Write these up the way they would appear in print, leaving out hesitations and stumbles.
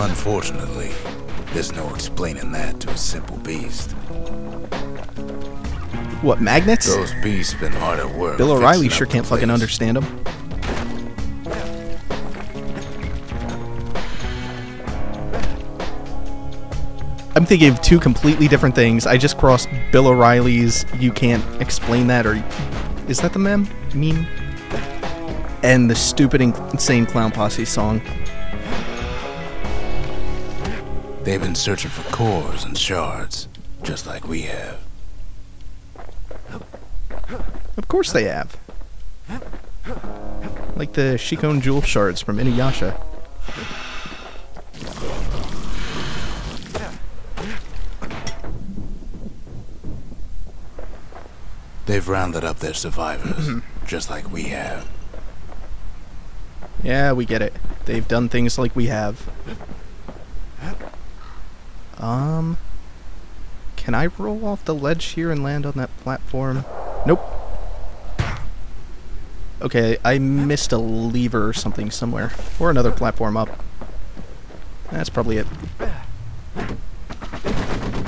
Unfortunately, there's no explaining that to a simple beast. What, magnets? Those beasts been hard at work. Bill O'Reilly fixing sure up can't the fucking place. understand them. I'm thinking of two completely different things. I just crossed Bill O'Reilly's "You Can't Explain That," or is that the meme? And the stupid Insane Clown Posse song. They've been searching for cores and shards, just like we have. Of course they have. Like the Shikon Jewel shards from Inuyasha. They've rounded up their survivors, just like we have. Yeah, we get it. They've done things like we have. Can I roll off the ledge here and land on that platform? Nope. Okay, I missed a lever or something somewhere. Or another platform up. That's probably it.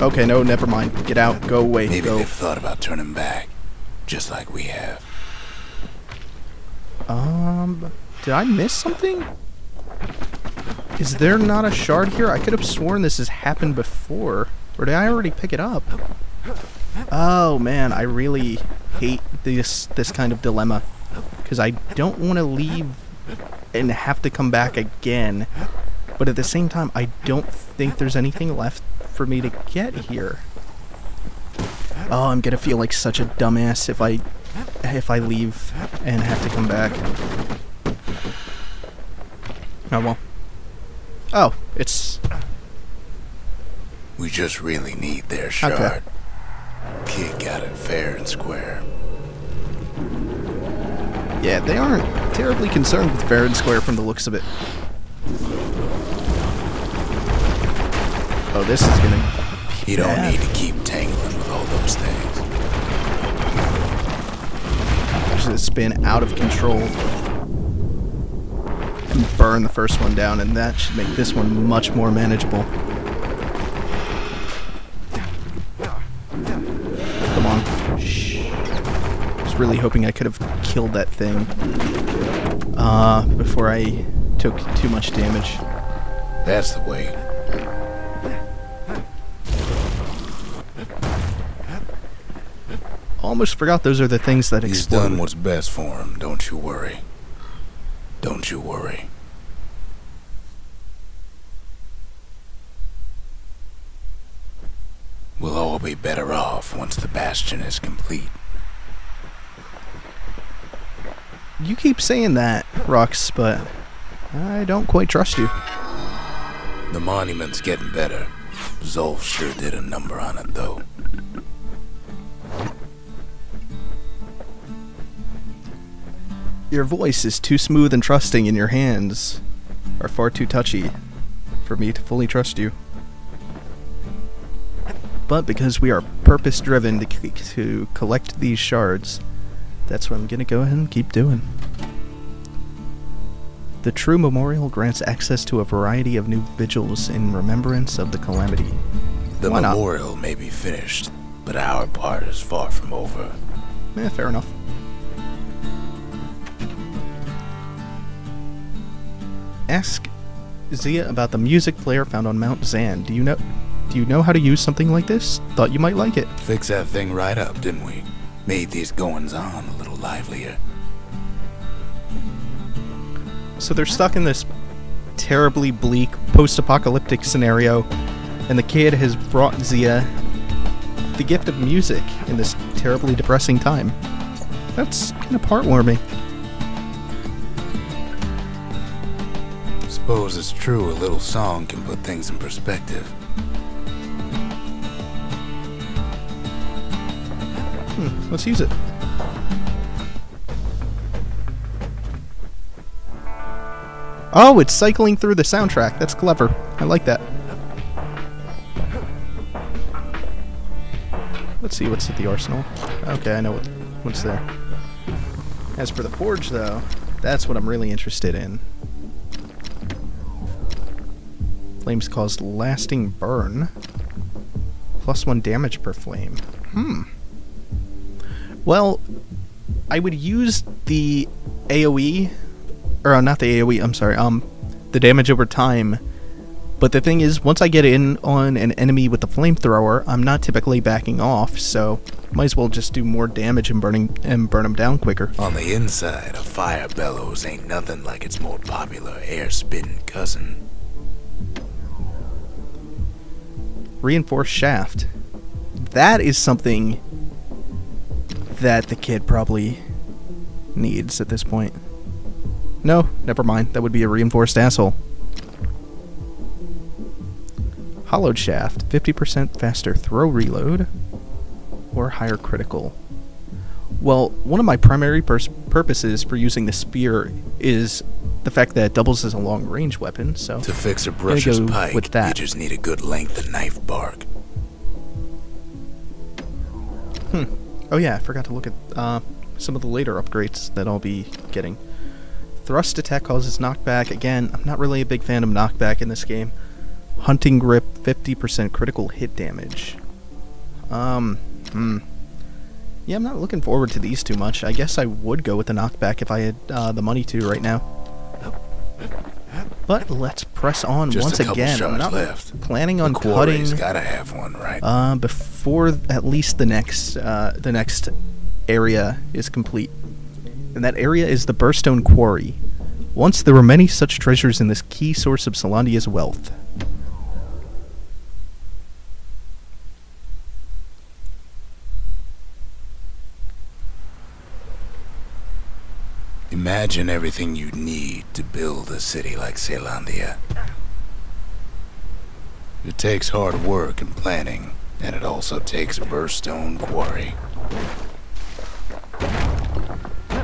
Okay, no, never mind. Get out. Go away. Maybe Go. they've thought about turning back, just like we have. Did I miss something? Is there not a shard here? I could have sworn this has happened before. Or did I already pick it up? Oh man, I really hate this kind of dilemma. Because I don't want to leave and have to come back again. But at the same time, I don't think there's anything left for me to get here. Oh, I'm gonna feel like such a dumbass if I leave and have to come back. Oh well. Oh, it's... We just really need their shard. Okay. Kid got it fair and square. Yeah, they aren't terribly concerned with fair and square from the looks of it. Oh, this is gonna... You don't need to keep tangling with all those things. It's been out of control. And burn the first one down, and that should make this one much more manageable. Come on. Shh. I was really hoping I could have killed that thing before I took too much damage. That's the way. Almost forgot those are the things that He's explode. done what's best for him, don't you worry. Don't you worry. We'll all be better off once the Bastion is complete. You keep saying that, Rux, but I don't quite trust you. The monument's getting better. Zolf sure did a number on it, though. Your voice is too smooth and trusting, and your hands are far too touchy for me to fully trust you. But because we are purpose-driven to collect these shards, that's what I'm gonna go ahead and keep doing. The True Memorial grants access to a variety of new vigils in remembrance of the Calamity. The Why not? memorial may be finished, but our part is far from over. Fair enough. Ask Zia about the music player found on Mount Zan. Do you know how to use something like this? Thought you might like it. Fixed that thing right up, didn't we? Made these goings-on a little livelier. So they're stuck in this terribly bleak post-apocalyptic scenario, and the kid has brought Zia the gift of music in this terribly depressing time. That's kind of heartwarming. Suppose it's true a little song can put things in perspective. Let's use it. Oh, it's cycling through the soundtrack. That's clever. I like that. Let's see what's at the arsenal. Okay, I know what's there. As for the forge, though, that's what I'm really interested in. Flames cause lasting burn. +1 damage per flame. Well, I would use the AoE, or not the AoE, I'm sorry, the damage over time. But the thing is, once I get in on an enemy with the flamethrower, I'm not typically backing off, so might as well just do more damage and burn them down quicker. On the inside, a fire bellows ain't nothing like its more popular air-spitting cousin. Reinforced shaft. That is something that the kid probably needs at this point. No, never mind. That would be a reinforced asshole. Hollowed shaft. 50% faster throw reload. Or higher critical. Well, one of my primary purposes for using the spear is the fact that it doubles as a long-range weapon, so... To fix a brusher's pike, you just need a good length of knife bark. Oh yeah, I forgot to look at some of the later upgrades that I'll be getting. Thrust attack causes knockback. Again, I'm not really a big fan of knockback in this game. Hunting grip, 50% critical hit damage. Yeah, I'm not looking forward to these too much. I guess I would go with the knockback if I had the money to right now. But let's press on once again. I'm not planning on cutting. Gotta have one, right? Before at least the next area is complete, and that area is the Burstone Quarry. Once there were many such treasures in this key source of Celandia's wealth. Imagine everything you'd need to build a city like Celandia. It takes hard work and planning, and it also takes a Burstone Quarry.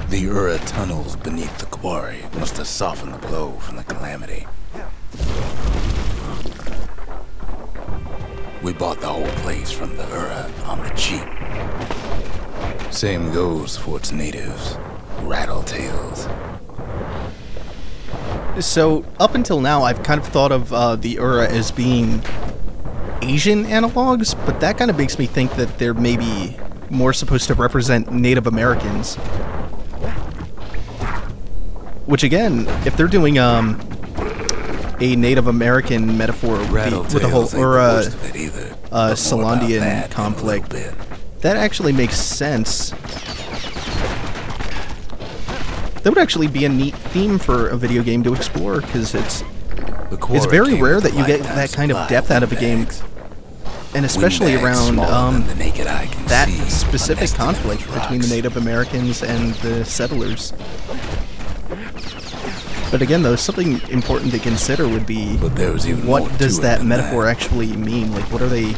The Ura tunnels beneath the quarry must have softened the blow from the Calamity. We bought the whole place from the Ura on the cheap. Same goes for its natives. Rattletails. So, up until now, I've kind of thought of the Ura as being Asian analogues, but that kind of makes me think that they're maybe more supposed to represent Native Americans. Which, again, if they're doing a Native American metaphor with the whole Ura Celandian conflict, that actually makes sense. That would actually be a neat theme for a video game to explore, because it's very rare that you get that kind of depth out of a game, and especially around that specific conflict between the Native Americans and the settlers. But again, though, something important to consider would be, what does that metaphor actually mean? Like, what are they...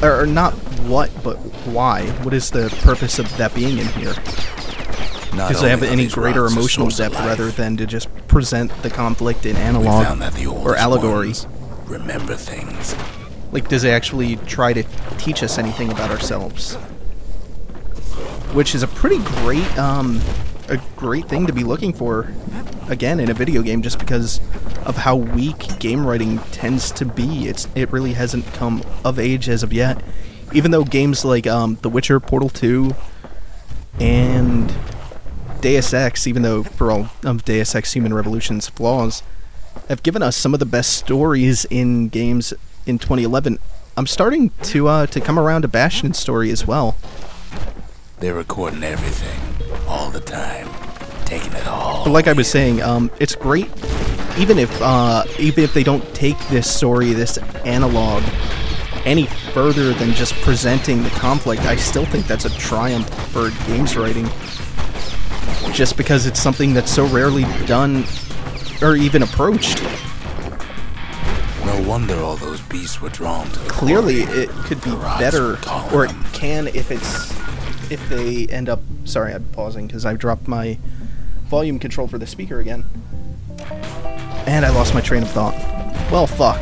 Or not what, but why? What is the purpose of that being in here? Because they have any greater emotional depth rather than to just present the conflict in analog or allegory. Remember things. Like, does it actually try to teach us anything about ourselves? Which is a pretty great thing to be looking for, again, in a video game, just because of how weak game writing tends to be. It really hasn't come of age as of yet. Even though games like The Witcher, Portal 2, and Deus Ex, even though for all of Deus Ex Human Revolution's flaws, have given us some of the best stories in games in 2011. I'm starting to come around to Bastion's story as well. They're recording everything, all the time, taking it all. But like I was saying, it's great, even if they don't take this story, this analog, any further than just presenting the conflict. I still think that's a triumph for games writing. Just because it's something that's so rarely done or even approached. No wonder all those beasts were drawn to the Clearly, quarry. it could be better, or it can if they end up... Sorry, I'm pausing because I dropped my volume control for the speaker again. And I lost my train of thought. Well, fuck.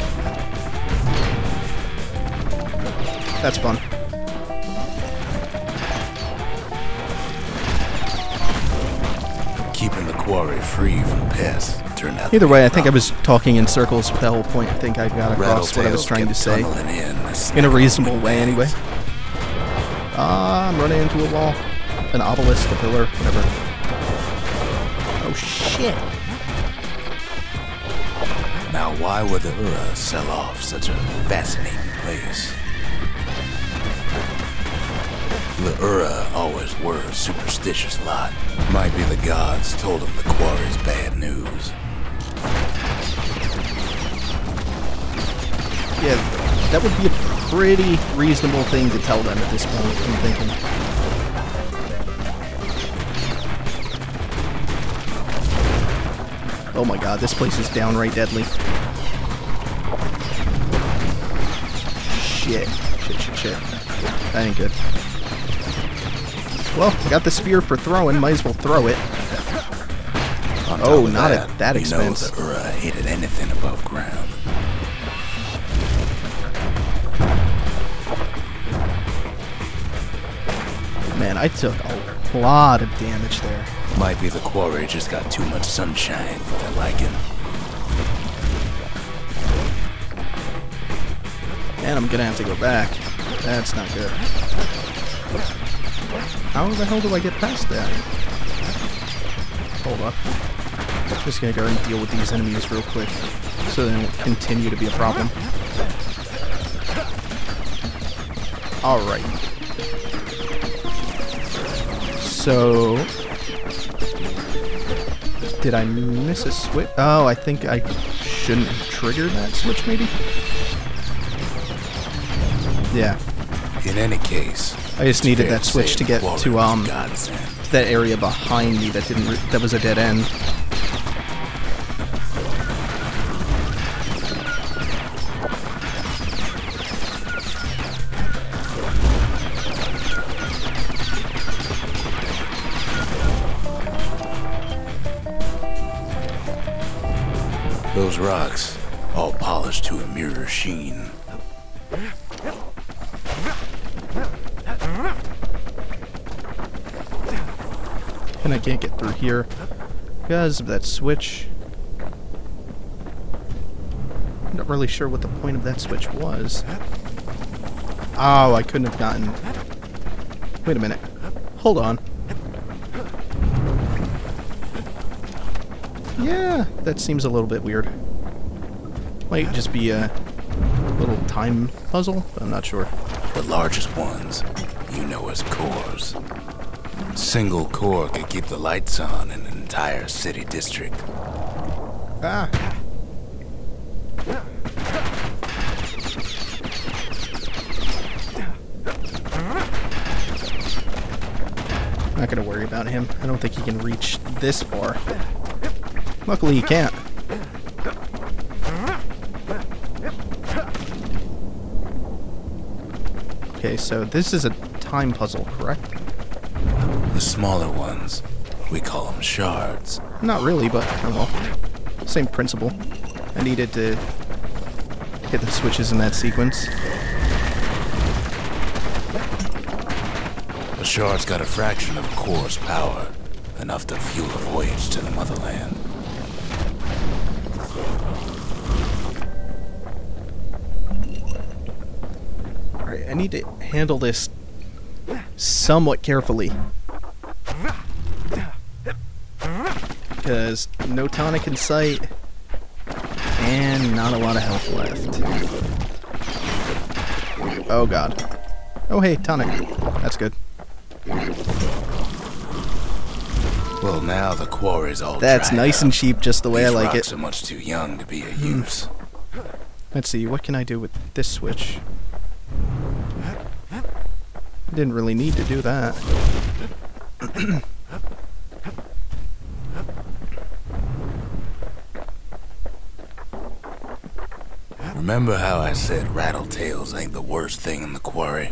That's fun. Keeping the quarry free from pests. Turned out Either way, I think I was talking in circles for the whole point. I think I got across what I was Rattletails trying to kept say. tunneling In a reasonable way, anyway. I'm running into a wall. An obelisk, a pillar, whatever. Oh, shit. Now, why would the Ura sell off such a fascinating place? The Ura always were a superstitious lot. Might be the gods told them the quarry's bad news. Yeah, that would be a pretty reasonable thing to tell them at this point, I'm thinking. Oh my god, this place is downright deadly. Shit. Shit. That ain't good. Well, I got the spear for throwing, might as well throw it. Oh, not at that expense. You know the Ura hated anything above ground. Man, I took a lot of damage there. Might be the quarry just got too much sunshine for their liking. And I'm gonna have to go back. That's not good. How the hell do I get past that? Hold up. Just gonna go and deal with these enemies real quick, so they don't continue to be a problem. Alright. So... did I miss a switch? Oh, I think I shouldn't have triggered that switch, maybe? Yeah. In any case, I just needed that switch to get to godsend. that area behind me that was a dead end. Those rocks, all polished to a mirror sheen. And I can't get through here because of that switch. I'm not really sure what the point of that switch was. Oh, I couldn't have gotten... Wait a minute. Hold on. Yeah, that seems a little bit weird. Might just be a little time puzzle, but I'm not sure. The largest ones, you know as cores. Single core could keep the lights on in an entire city district. Ah. Not gonna worry about him. I don't think he can reach this far. Luckily he can't. Okay, so this is a time puzzle, correct? The smaller ones, we call them shards. Not really, but oh well. Same principle. I needed to hit the switches in that sequence. A shard's got a fraction of a core's power, enough to fuel a voyage to the motherland. Alright, I need to handle this somewhat carefully. Because no tonic in sight, and not a lot of health left. Oh god. Oh hey, tonic. That's good. Well, now the quarry's all That's dried nice up. and cheap, just the way These I like rocks it. are much too young to be of use. Let's see, what can I do with this switch? Didn't really need to do that. Remember how I said Rattletails ain't the worst thing in the quarry?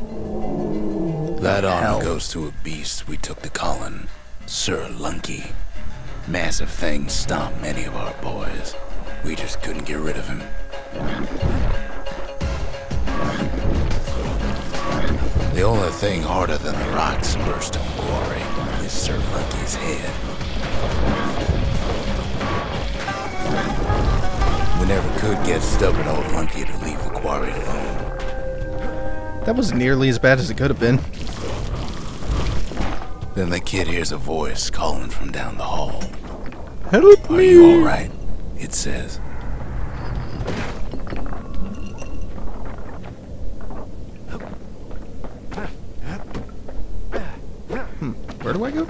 That honor goes to a beast we took to Colin, Sir Lunky. Massive thing stomped many of our boys. We just couldn't get rid of him. The only thing harder than the rocks in Burstone Quarry is Sir Lunky's head. could get stubborn old Lunky to leave the quarry alone. That wasn't nearly as bad as it could have been. Then the kid hears a voice calling from down the hall. Help me! Are you alright? It says. Where do I go?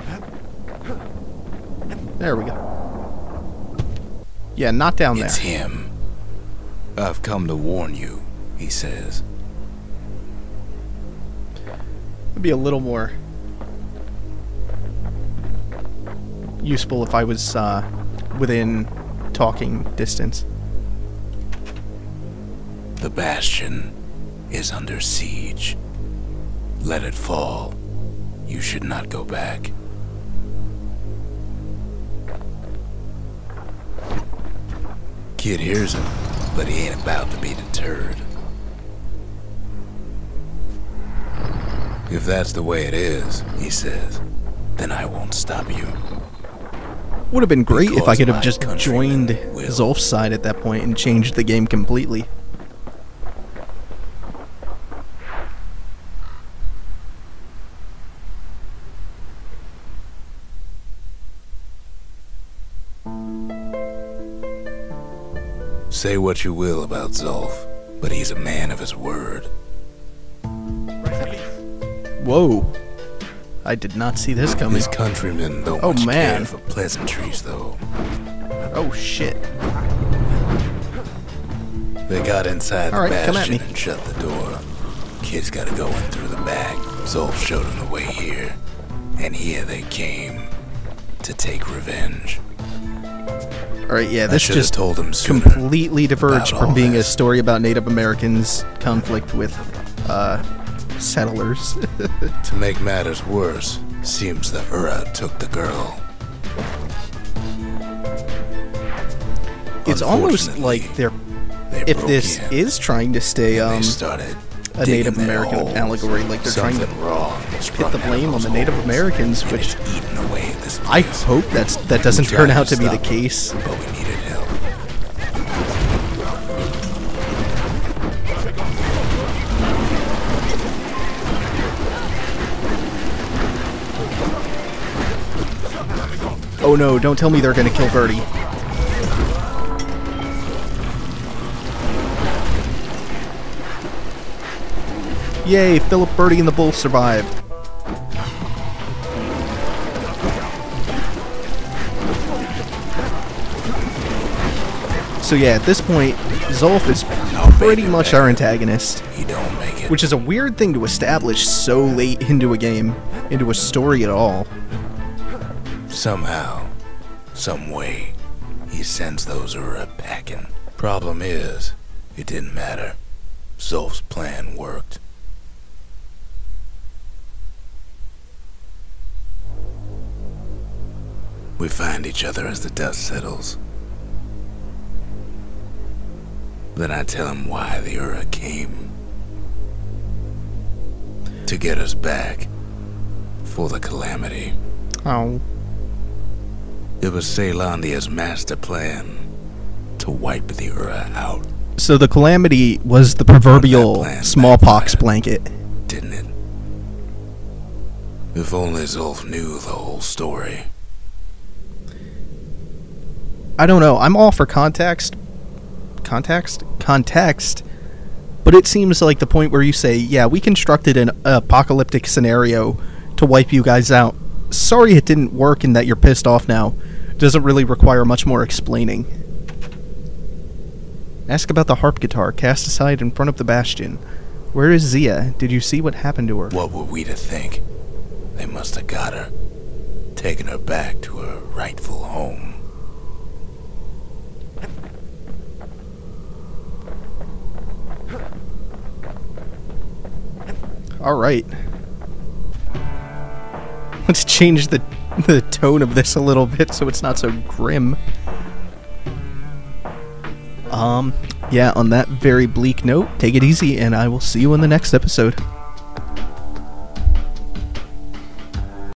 There we go. Yeah, not down there. It's him. I've come to warn you, he says. It'd be a little more useful if I was within talking distance. The Bastion is under siege. Let it fall. You should not go back. Kid hears him, but he ain't about to be deterred. If that's the way it is, he says, then I won't stop you. Would have been great if I Because could have my just countrymen joined will. Zolf's side at that point and changed the game completely. Say what you will about Zolf, but he's a man of his word. Whoa. I did not see this coming. His countrymen don't Oh, much man. care for pleasantries, though. Oh, shit. They got inside the All right, come at Bastion me. and shut the door. Kid's gotta go in through the back. Zolf showed him the way here. And here they came to take revenge. Alright, yeah, I this should have just told him sooner. completely diverged about from all being a this. story about Native Americans' conflict with, settlers. To make matters worse, seems the Ura took the girl. It's almost Unfortunately, like they're, they if broke this in, is trying to stay, and they started a digging Native their American holes. allegory, like they're trying to Something wrong put the blame on the Native Americans, and which it's eating away at this I place. hope that doesn't We turn tried out to be the stop it, case. but we needed help. Oh no, don't tell me they're gonna kill Birdie. Yay, Philip, Birdie, and the Bull survived. So yeah, at this point, Zolf is pretty much our antagonist. He don't make it. Which is a weird thing to establish so late into a game, into a story at all. Somehow, some way, he sends those Ura packing. Problem is, it didn't matter. Zolf's plan worked. We find each other as the dust settles. Then I tell him why the Ura came. To get us back. For the Calamity. Oh. It was Caelandia's master plan to wipe the Ura out, So the Calamity was the proverbial plan smallpox backfired. blanket. didn't it? If only Zolf knew the whole story. I don't know. I'm all for context, but it seems like the point where you say, yeah, we constructed an apocalyptic scenario to wipe you guys out. Sorry it didn't work and that you're pissed off now. Doesn't really require much more explaining. Ask about the harp guitar cast aside in front of the Bastion. Where is Zia? Did you see what happened to her? What were we to think? They must have got her, taken her back to her rightful home. Alright. Let's change the tone of this a little bit so it's not so grim. Yeah, on that very bleak note, take it easy and I will see you in the next episode.